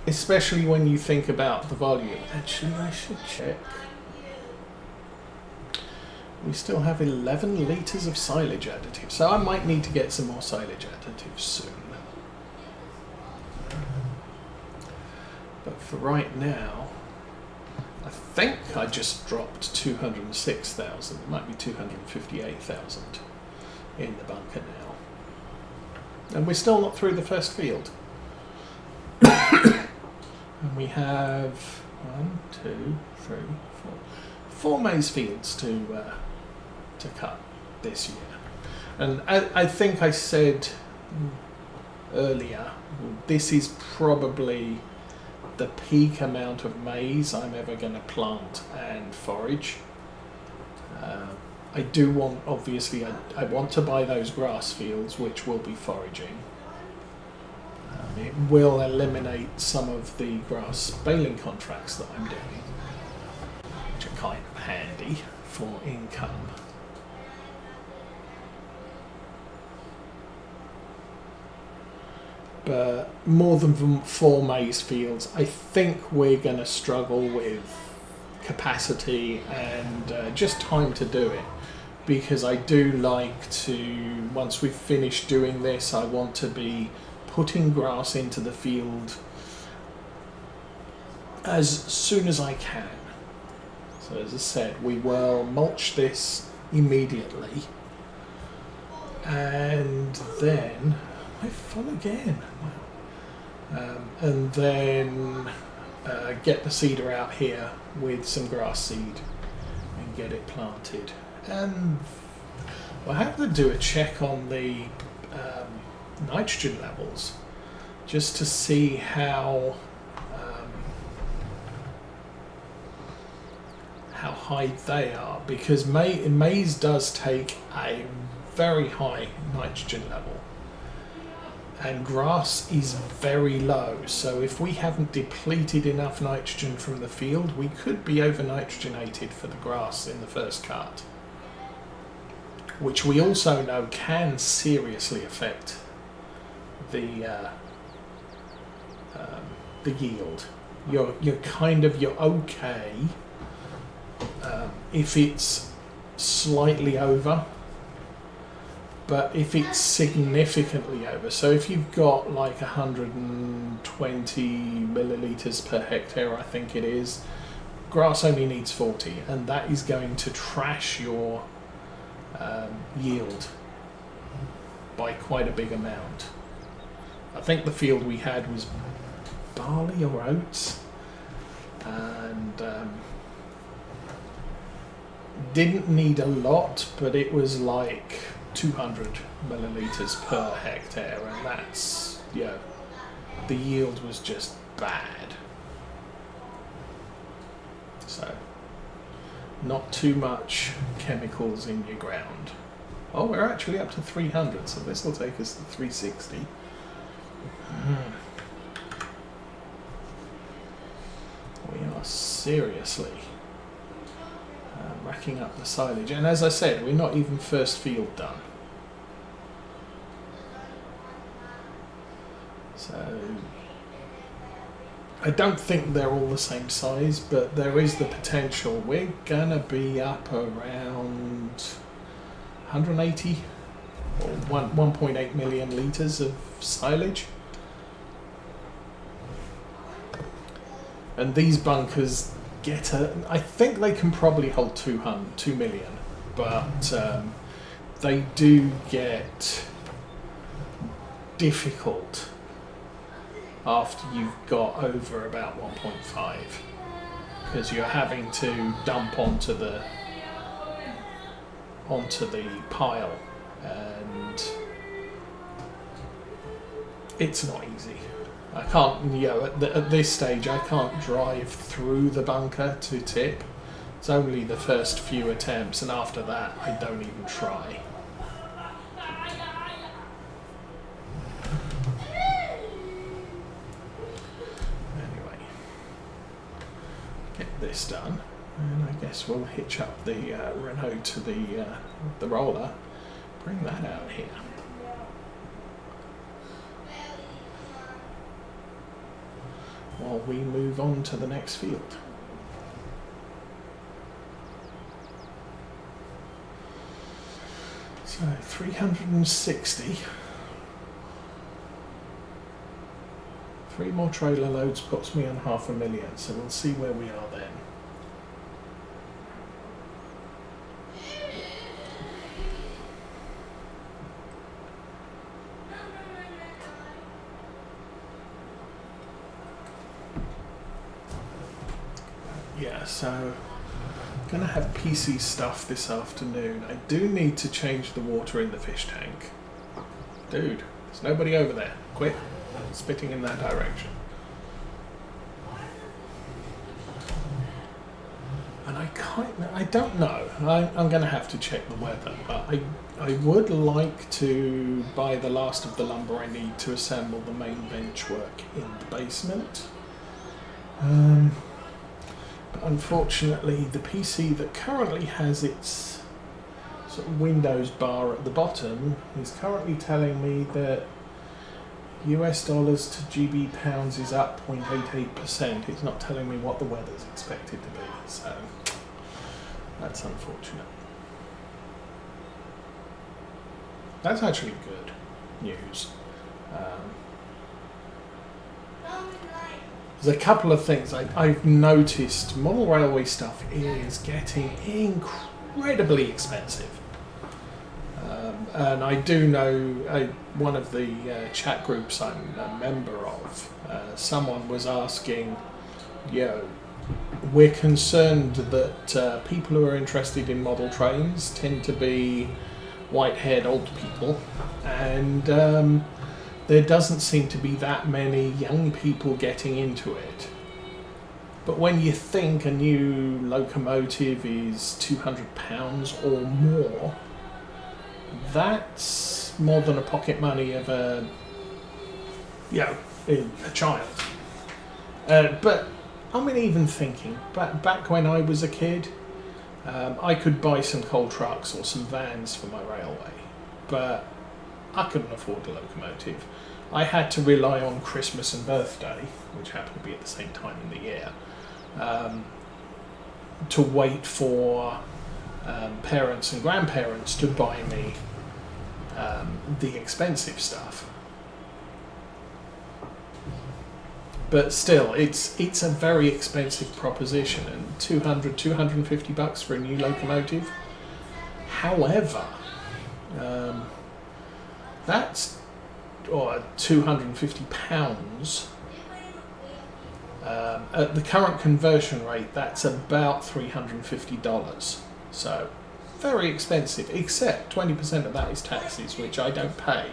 especially when you think about the volume. Actually, I should check. We still have 11 litres of silage additive, so I might need to get some more silage additives soon. But for right now, I think I just dropped 206,000. It might be 258,000 in the bunker now. And we're still not through the first field. And we have 1, 2, 3, 4 maize fields to cut this year. And I think I said earlier, this is probably the peak amount of maize I'm ever going to plant and forage. I do want, obviously, I want to buy those grass fields, which will be foraging. It will eliminate some of the grass baling contracts that I'm doing, which are kind of handy for income. But more than 4 maize fields, I think we're going to struggle with capacity and just time to do it. Because I do like to, once we've finished doing this, I want to be putting grass into the field as soon as I can. So as I said, we will mulch this immediately. And then, I fall again. And then get the seeder out here with some grass seed and get it planted. And we'll have to do a check on the nitrogen levels just to see how high they are, because maize does take a very high nitrogen level and grass is very low, so if we haven't depleted enough nitrogen from the field, we could be over nitrogenated for the grass in the first cut, which we also know can seriously affect the yield. You're okay if it's slightly over, but if it's significantly over, so if you've got like 120 millilitres per hectare, I think it is, grass only needs 40, and that is going to trash your yield by quite a big amount. I think the field we had was barley or oats, and didn't need a lot, but it was like 200 millilitres per hectare, and that's, the yield was just bad. So not too much chemicals in your ground. Oh, we're actually up to 300, so this will take us to 360. We are seriously racking up the silage, and as I said, we're not even first field done. So I don't think they're all the same size, but there is the potential. We're gonna be up around 180 or 1.8 million litres of silage. And these bunkers get I think they can probably hold 2 million, but they do get difficult after you've got over about 1.5, because you're having to dump onto the pile, and it's not easy. I can't, at this stage I can't drive through the bunker to tip. It's only the first few attempts, and after that I don't even try. Anyway, get this done, and I guess we'll hitch up the Renault to the roller, bring that out here. while we move on to the next field. So 360. 3 more trailer loads puts me on 500,000, so we'll see where we are then. Yeah, so I'm going to have PC stuff this afternoon. I do need to change the water in the fish tank. Dude, there's nobody over there. Quit spitting in that direction. And I don't know. I'm going to have to check the weather, but I would like to buy the last of the lumber I need to assemble the main bench work in the basement. But unfortunately, the PC that currently has its sort of Windows bar at the bottom is currently telling me that US dollars to GB pounds is up 0.88%. It's not telling me what the weather's expected to be, so that's unfortunate. That's actually good news. There's a couple of things I've noticed. Model railway stuff is getting incredibly expensive. And I do know one of the chat groups I'm a member of, someone was asking, we're concerned that people who are interested in model trains tend to be white-haired old people, and there doesn't seem to be that many young people getting into it. But when you think a new locomotive is £200 or more, that's more than a pocket money of a child. But I mean, even thinking back when I was a kid, I could buy some coal trucks or some vans for my railway, but I couldn't afford a locomotive. I had to rely on Christmas and birthday, which happened to be at the same time in the year, to wait for parents and grandparents to buy me the expensive stuff. But still, it's a very expensive proposition, and $250 for a new locomotive. However, that's £250. At the current conversion rate, that's about $350. So very expensive, except 20% of that is taxes, which I don't pay.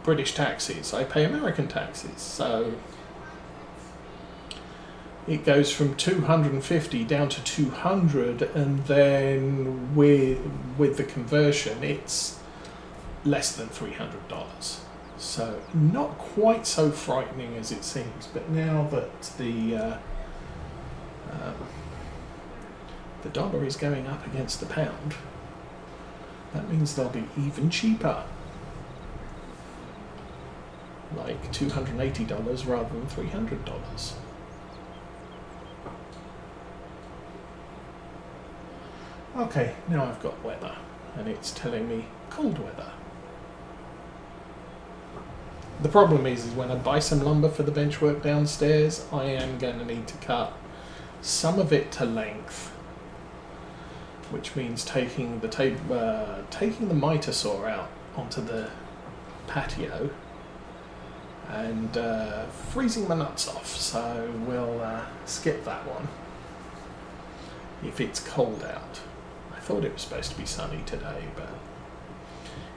British taxes, I pay American taxes, so it goes from 250 down to 200, and then with the conversion it's less than $300. So not quite so frightening as it seems, but now that the dollar is going up against the pound, that means they'll be even cheaper. Like $280 rather than $300. Okay, now I've got weather, and it's telling me cold weather. The problem is when I buy some lumber for the bench work downstairs, I am going to need to cut some of it to length, which means taking the miter saw out onto the patio and freezing my nuts off. So we'll skip that one if it's cold out. I thought it was supposed to be sunny today, but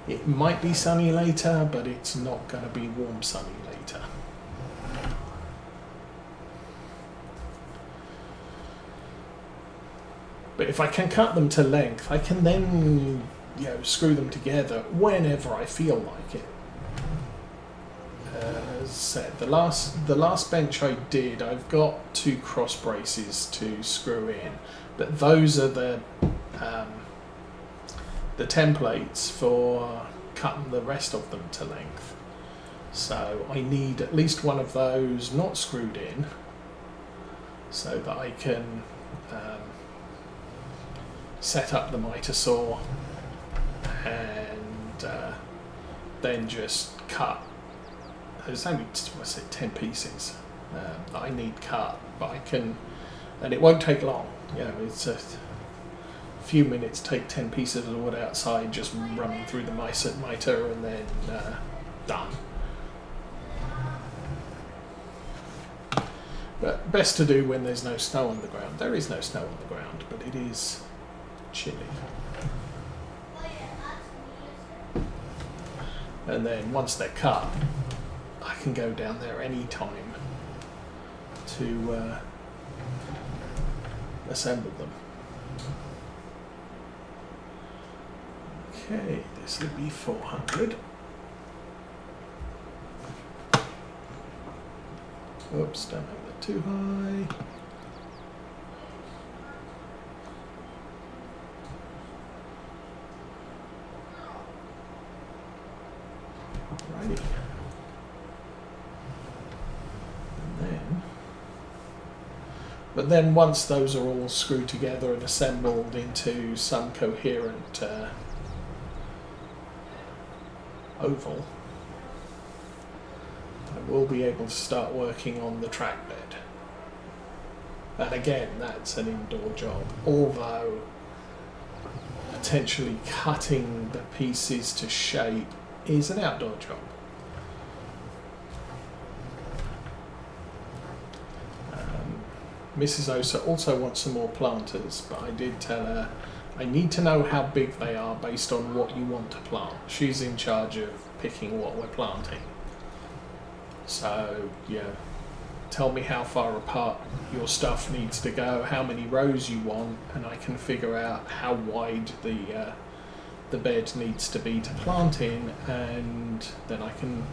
it might be sunny later, but it's not going to be warm sunny later. But if I can cut them to length, I can then screw them together whenever I feel like it. As said, the last bench I did, I've got 2 cross braces to screw in, but those are the templates for cutting the rest of them to length. So I need at least one of those not screwed in, so that I can set up the miter saw and then just cut. There's only, what's it, 10 pieces that I need cut, but I can, and it won't take long. You know, it's a few minutes, take 10 pieces of wood outside, just run through the miter and then done. But best to do when there's no snow on the ground. There is no snow on the ground, but it is chilly. And then once they're cut, I can go down there any time to assemble them. Okay, this will be 400. Oops, don't make that too high. Alrighty. But then once those are all screwed together and assembled into some coherent oval, I will be able to start working on the track bed. And again, that's an indoor job, although potentially cutting the pieces to shape is an outdoor job. Mrs. Osa also wants some more planters, but I did tell her I need to know how big they are based on what you want to plant. She's in charge of picking what we're planting. So, yeah, tell me how far apart your stuff needs to go, how many rows you want, and I can figure out how wide the bed needs to be to plant in, and then I can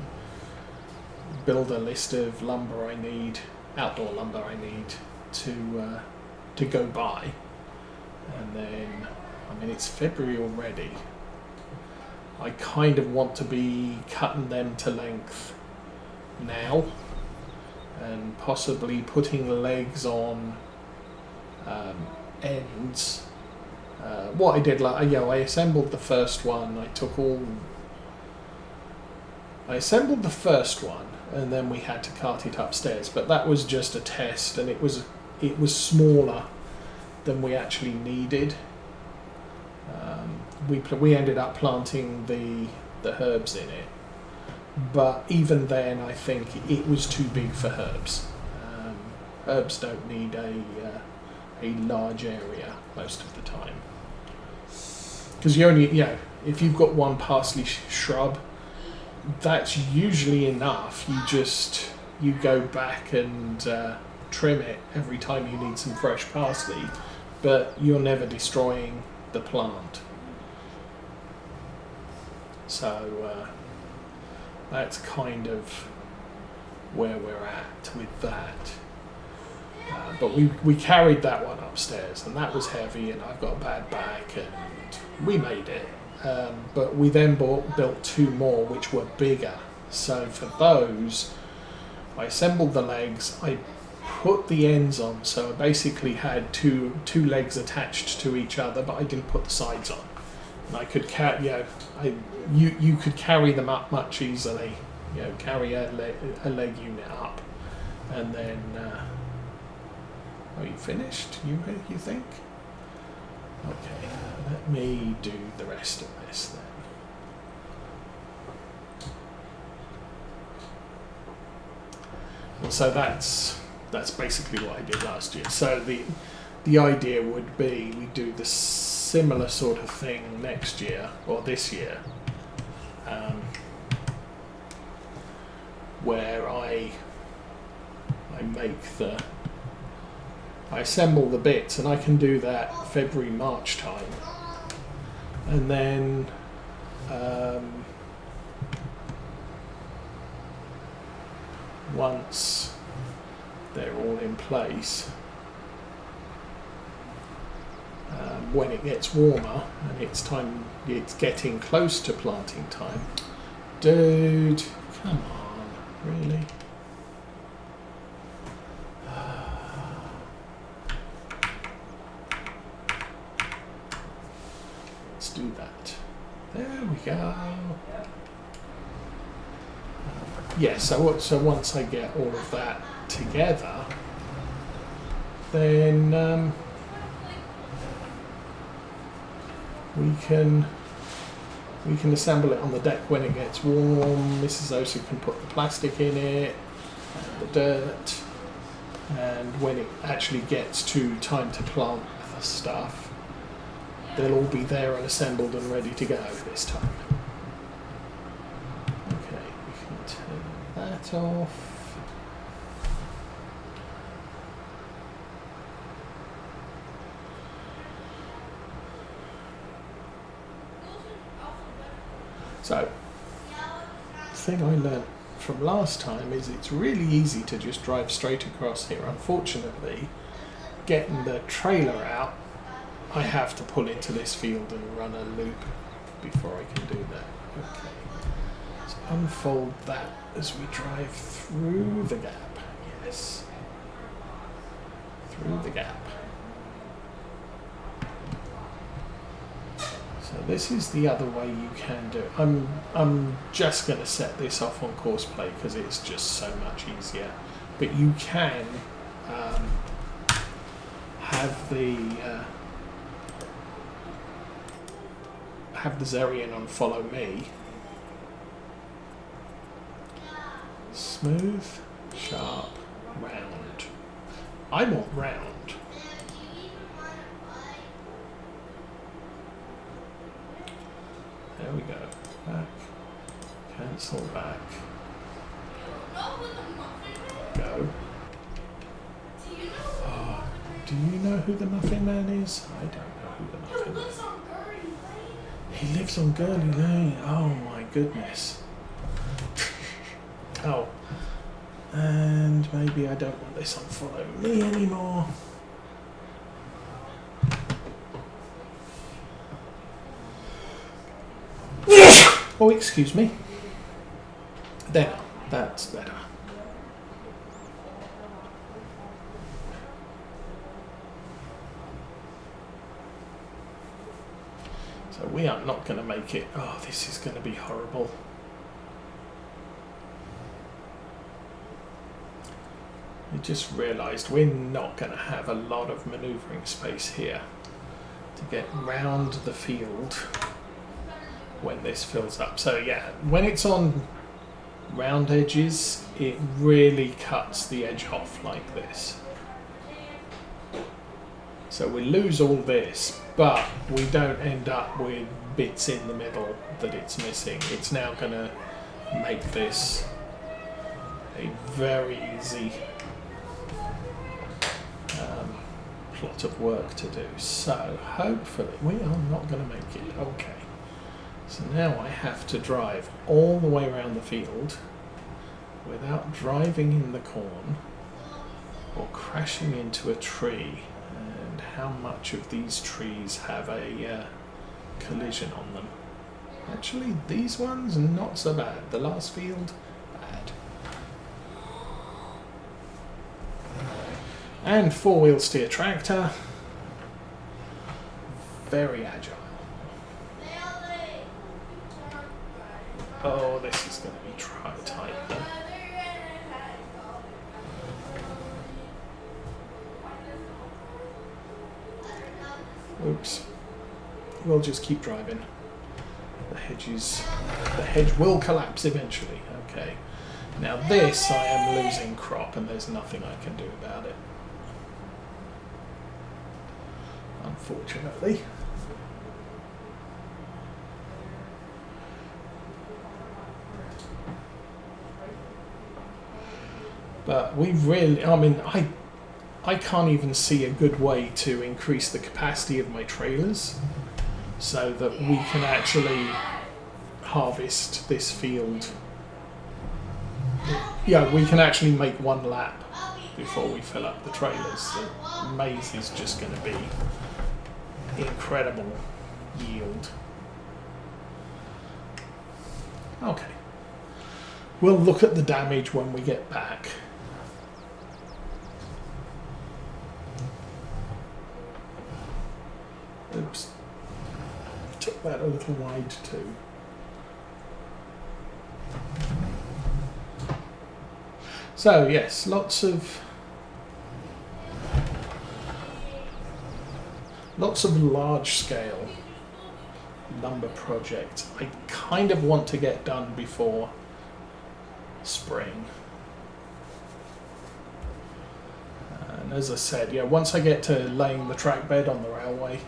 build a list of lumber I need, outdoor lumber I need to go buy. And then, I mean, it's February already. I kind of want to be cutting them to length now and possibly putting legs on ends. What I did, like, I assembled the first one. I assembled the first one, and then we had to cart it upstairs. But that was just a test, and it was smaller than we actually needed. We ended up planting the herbs in it, but even then, I think it was too big for herbs. Herbs don't need a large area most of the time, because you only, if you've got one parsley shrub, that's usually enough. You go back and trim it every time you need some fresh parsley, but you're never destroying the plant. So that's kind of where we're at with that. But we carried that one upstairs, and that was heavy, and I've got a bad back, and we made it. But we then built two more, which were bigger. So for those, I assembled the legs, I put the ends on, so I basically had two legs attached to each other, but I didn't put the sides on. And I could you could carry them up much easily. Carry a leg unit up, and then. Are you finished? You think? Okay, let me do the rest of this then. And so that's basically what I did last year. So the idea would be we do the similar sort of thing next year or this year, where I assemble the bits, and I can do that February, March time, and then once they're all in place, when it gets warmer and it's getting close to planting time. Dude, come on. Really? Let's do that. There we go. Yeah, so once I get all of that together, then we can assemble it on the deck when it gets warm. Mrs. Osa can put the plastic in it and the dirt, and when it actually gets to time to plant the stuff, they'll all be there and assembled and ready to go this time. Okay, we can turn that off. So, the thing I learnt from last time is it's really easy to just drive straight across here. Unfortunately, getting the trailer out, I have to pull into this field and run a loop before I can do that. Okay, let's unfold that as we drive through the gap. Yes, through the gap. So this is the other way you can do it. I'm just going to set this off on course play because it's just so much easier. But you can have the Zerion on follow me. Smooth, sharp, round. I want round. There we go. Back. Cancel back. Go. Oh, do you know who the Muffin Man is? I don't know who the Muffin Man is. He lives on Gurley Lane. Oh my goodness. Oh. And maybe I don't want this on follow me anymore. Oh, excuse me. There, that's better. So we are not going to make it. Oh, this is going to be horrible. I just realised we're not going to have a lot of manoeuvring space here to get round the field when this fills up. So yeah, when it's on round edges, it really cuts the edge off like this. So we lose all this, but we don't end up with bits in the middle that it's missing. It's now going to make this a very easy plot of work to do. So hopefully we are not going to make it. Okay. So now I have to drive all the way around the field without driving in the corn or crashing into a tree. And how much of these trees have a collision on them? Actually, these ones, not so bad. The last field, bad. And four-wheel steer tractor, very agile. Oh, this is going to be tight then. Oops. We'll just keep driving. The hedge will collapse eventually. Okay. Now this, I am losing crop and there's nothing I can do about it. Unfortunately. But we really, I mean, I can't even see a good way to increase the capacity of my trailers so that we can actually harvest this field. Yeah, we can actually make one lap before we fill up the trailers. The maize is just going to be incredible yield. Okay. We'll look at the damage when we get back. Oops. Took that a little wide too. So yes, lots of large-scale lumber projects I kind of want to get done before spring. And as I said, yeah, once I get to laying the track bed on the railway,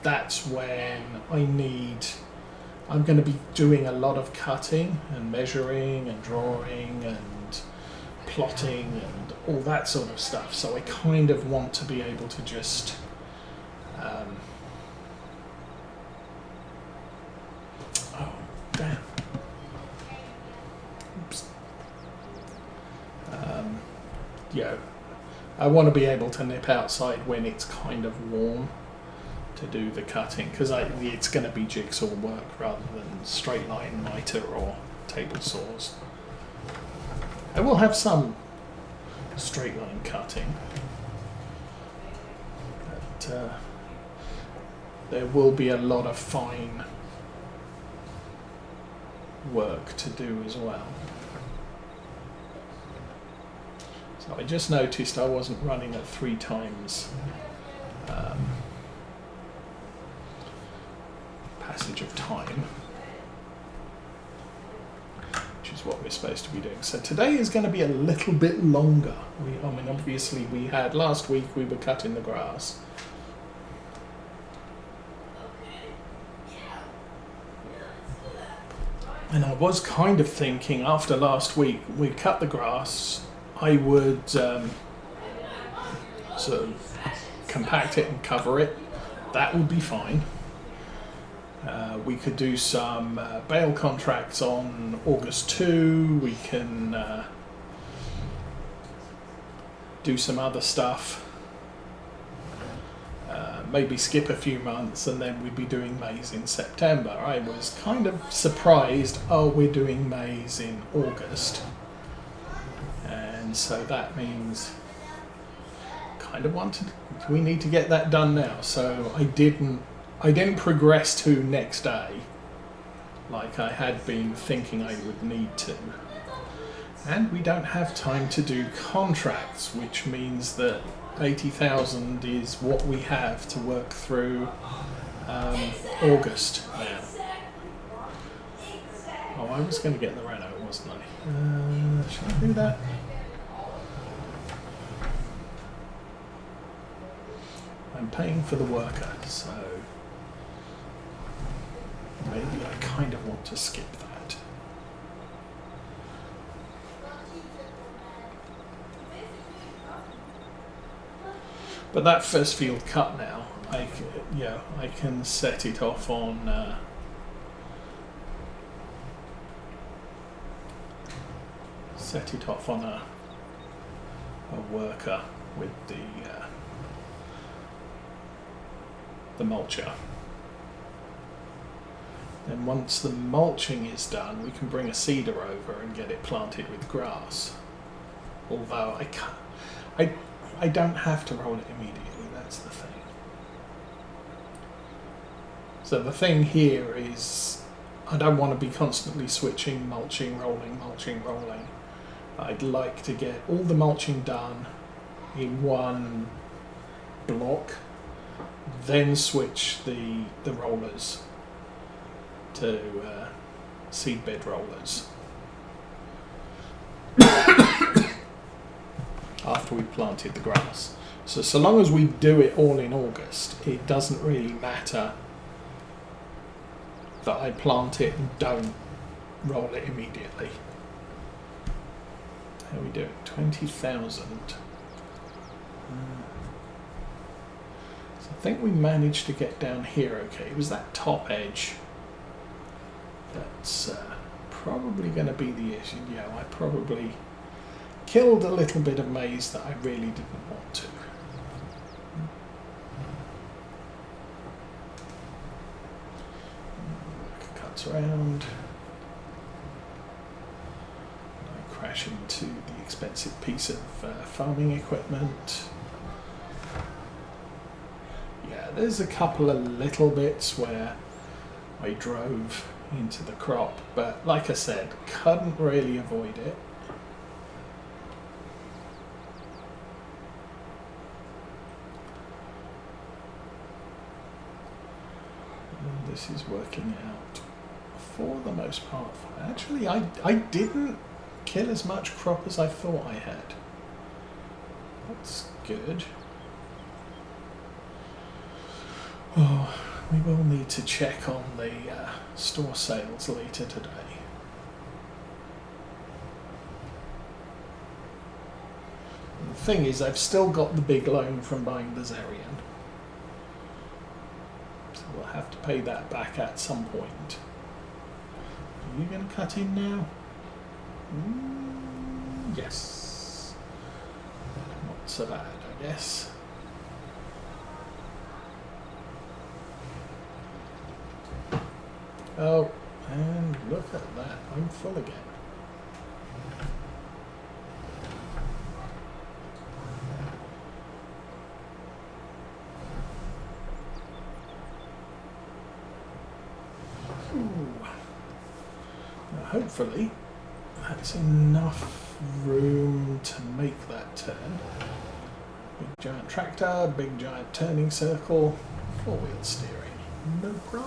that's when I'm going to be doing a lot of cutting and measuring and drawing and plotting and all that sort of stuff. So I kind of want to be able to just oh damn, oops. Yeah, I want to be able to nip outside when it's kind of warm to do the cutting, because it's going to be jigsaw work rather than straight line miter or table saws. I will have some straight line cutting, but there will be a lot of fine work to do as well. So I just noticed I wasn't running at 3 times passage of time, which is what we're supposed to be doing. So today is going to be a little bit longer. I mean, obviously we had last week we were cutting the grass. And I was kind of thinking after last week we cut the grass, I would sort of compact it and cover it. That would be fine. We could do some bale contracts on August 2. We can do some other stuff. Maybe skip a few months and then we'd be doing maize in September. I was kind of surprised, oh, we're doing maize in August. And so that means we need to get that done now. So I didn't progress to next day like I had been thinking I would need to. And we don't have time to do contracts, which means that 80,000 is what we have to work through August now. Oh, I was going to get the Renault, wasn't I? Should I do that? I'm paying for the worker, so maybe I kind of want to skip that. But that first field cut now, I can set it off on a worker with the mulcher. Then once the mulching is done, we can bring a seeder over and get it planted with grass. Although I don't have to roll it immediately, that's the thing. So the thing here is I don't want to be constantly switching, mulching, rolling, mulching, rolling. I'd like to get all the mulching done in one block, then switch the rollers to seed bed rollers after we planted the grass. So long as we do it all in August, it doesn't really matter that I plant it and don't roll it immediately. How are we doing? 20,000. So I think we managed to get down here okay. It was that top edge that's probably going to be the issue. Yeah, I probably killed a little bit of maize that I really didn't want to. Cuts around. cash into the expensive piece of farming equipment. Yeah, there's a couple of little bits where I drove into the crop, but like I said, couldn't really avoid it. And this is working out for the most part. Actually, I didn't kill as much crop as I thought I had. That's good. Oh, we will need to check on the store sales later today. And the thing is, I've still got the big loan from buying the Zerian. So we'll have to pay that back at some point. Are you going to cut in now? Yes. Not so bad, I guess. Oh, and look at that, I'm full again. Ooh. Now hopefully that's enough room to make that turn. Big giant tractor, big giant turning circle, 4-wheel steering, no problem.